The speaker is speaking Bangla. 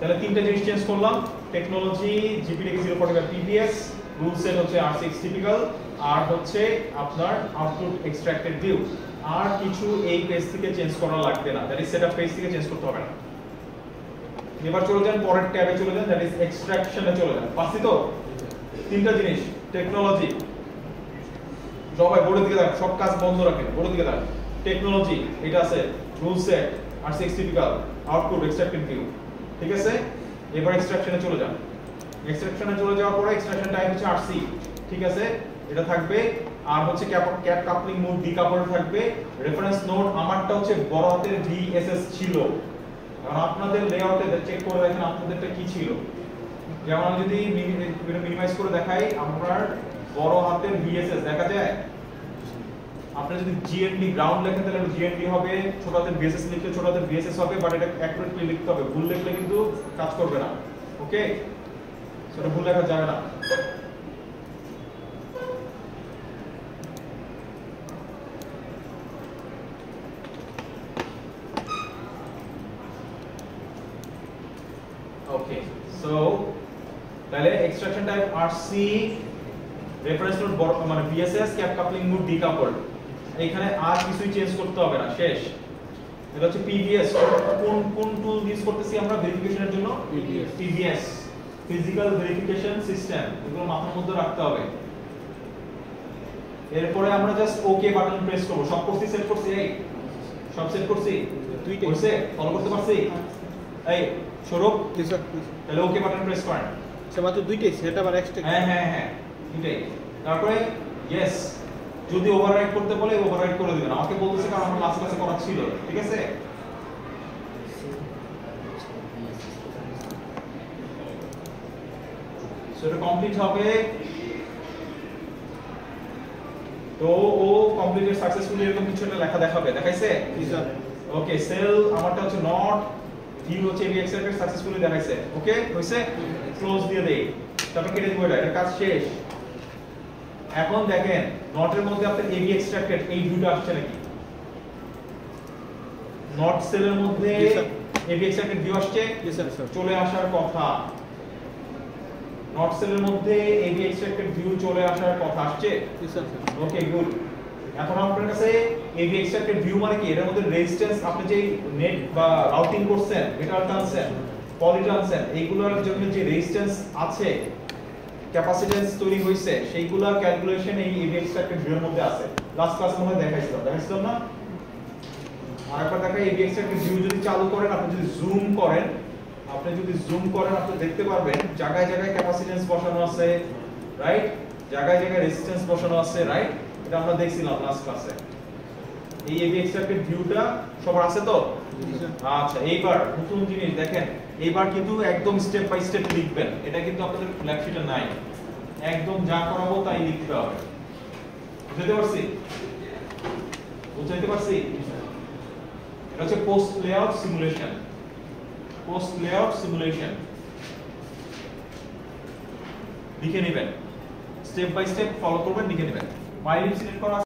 তাহলে তিনটা জিনিস চেঞ্জ করলাম, টেকনোলজি জিপিডিএক্স 045 পিভিএস, রুল সেট হচ্ছে R6 টিপিক্যাল, আর হচ্ছে আপনার আউটপুট এক্সট্রাক্টেড ভিউ। আর কিছু এই পেজ থেকে চেঞ্জ করা লাগবে না, দ্যাট ইজ সেটআপ পেজ থেকে চেঞ্জ করতে হবে না। এবার চলে যান পরের ট্যাবে, চলে যান দ্যাট ইজ এক্সট্রাকশনে চলে যান। পাচ্ছি তো তিনটা জিনিস, টেকনোলজি, সবাই বোর্ডের দিকে দেখেন, সব কাজ বন্ধ রাখেন, বোর্ডের দিকে দেখেন। টেকনোলজি এটা আছে, rule set, R6 typical, output extracted view, ঠিক আছে। এবার এক্সট্রাকশনে চলে যান। এক্সট্রাকশনে চলে যাওয়ার পরে এক্সট্রাকশন টাইপ হচ্ছে RC, ঠিক আছে, এটা থাকবে। আর হচ্ছে ক্যাপ কাপলিং মোড ডিকাপল থাকবে। রেফারেন্স নোড আমারটা হচ্ছে বড় হাতের VSS ছিল, কারণ আপনাদের লেআউটে চেক করে দেখেন আপনাদেরটা কি ছিল। যেমন আমি যদি মিনিমাইজ করে দেখাই, আপনার বড় হাতের VSS দেখা যায়। আপনি যদি GND গ্রাউন্ড লেখেন তাহলে GND হবে, ছোট হাতের VSS লিখলে ছোট হাতের VSS হবে, বাট এটা অ্যাকুরেটলি লিখতে হবে, ভুল লিখলে কিন্তু কাজ করবে না। ওকে, সেটা ভুল লেখা যাবে না। ওকে, সো তাহলে extraction type RC, reference node মানে VSS, ক্যাপ কাপলিং মোড ডিকাপলড। এখানে আর কিছুই চেঞ্জ করতে হবে না, শেষ। এটা হচ্ছে PVS, কোন টুল ইউজ করতেছি আমরা ভেরিফিকেশনের জন্য? PVS, ফিজিক্যাল ভেরিফিকেশন সিস্টেম, এগুলো মাথার মধ্যে রাখতে হবে। এরপরে আমরা জাস্ট ওকে বাটন প্রেস করব। সব করছি, সেট করছি, এই সব সেট করছি, দুইটা হইছে, ফলো করতে পারছি। এই সৌরভ, তাহলে ওকে বাটন প্রেস করেন। সে মাত্র দুইটাই সেটআপ আর এক্সট্রা। হ্যাঁ দুইটাই। তারপরে ইয়েস, যদি ওভাররাইট করতে বলে ওভাররাইট করে দিবেন। আমাকে বলতেছে কারণ আমার লাস্ট ক্লাসে করা ছিল, ঠিক আছে। সো এটা কমপ্লিট হবে। তো ও কমপ্লিটেড সাকসেসফুলি এরকম কিছু একটা লেখা দেখাবে, দেখাইছে? ওকে, সেল আমারটা হচ্ছে নট, ভিউ হচ্ছে এবি এক্সট্রাক্টেড সাকসেসফুলি দেখাইছে। ওকে হইছে, ক্লোজ দিয়ে দেই, তারপর কেটে দিব। এটা কাজ শেষ। এখন দেখেন নটের মধ্যে আপনার এবি এক্সট্রাক্টেড এই ভিউটা আসছে নাকি? নট সেলের মধ্যে এবি এক্সট্রাক্টেড ভিউ আসছে, চলে আসার কথা। নট সেলের মধ্যে এবি এক্সট্রাক্টেড ভিউ চলে আসার কথা আসছে। Okay good. এখন আপনার কাছে এবি এক্সট্রাক্টেড ভিউ মানে কি? এর মধ্যে রেজিস্ট্যান্স আপনি যে নেট বা রাউটিং করছেন, মেটাল টানছেন, পলি টানছেন, এইগুলোর জন্য যে রেজিস্ট্যান্স আছে, ক্যাপাসিট্যান্স তৈরি হইছে, সেইগুলা ক্যালকুলেশন এই এবি এক্সট্রাক্টেড ভিউ এর মধ্যে আছে। লাস্ট ক্লাসে মনে দেখাইছিলাম না? আরেকবার দেখাই, এবি এক্সট্রাক্টেড ভিউ যদি চালু করেন, আপনি যদি জুম করেন, আপনি দেখতে পারবেন জায়গায় জায়গায় ক্যাপাসিট্যান্স বসানো আছে, রাইট? জায়গায় জায়গায় রেজিস্ট্যান্স বসানো আছে, রাইট? এটা আমরা দেখছিলাম লাস্ট ক্লাসে। এই এবি এক্সট্রাক্টেড ভিউটা সবার আছে তো? আচ্ছা, এইবার নতুন জিনিস দেখেন, এইবার কিন্তু একদম স্টেপ বাই স্টেপ লিখবেন। এটা কিন্তু আপনাদের ল্যাবশিটে নাই, একদম যা করাবো তাই লিখতে হবে। বুঝতে পারছি? এটা হচ্ছে post layout simulation. Post layout simulation লিখে নেবেন, স্টেপ বাই স্টেপ ফলো করবেন, লিখে নেবেন। মাইলিন সিলেক্ট করা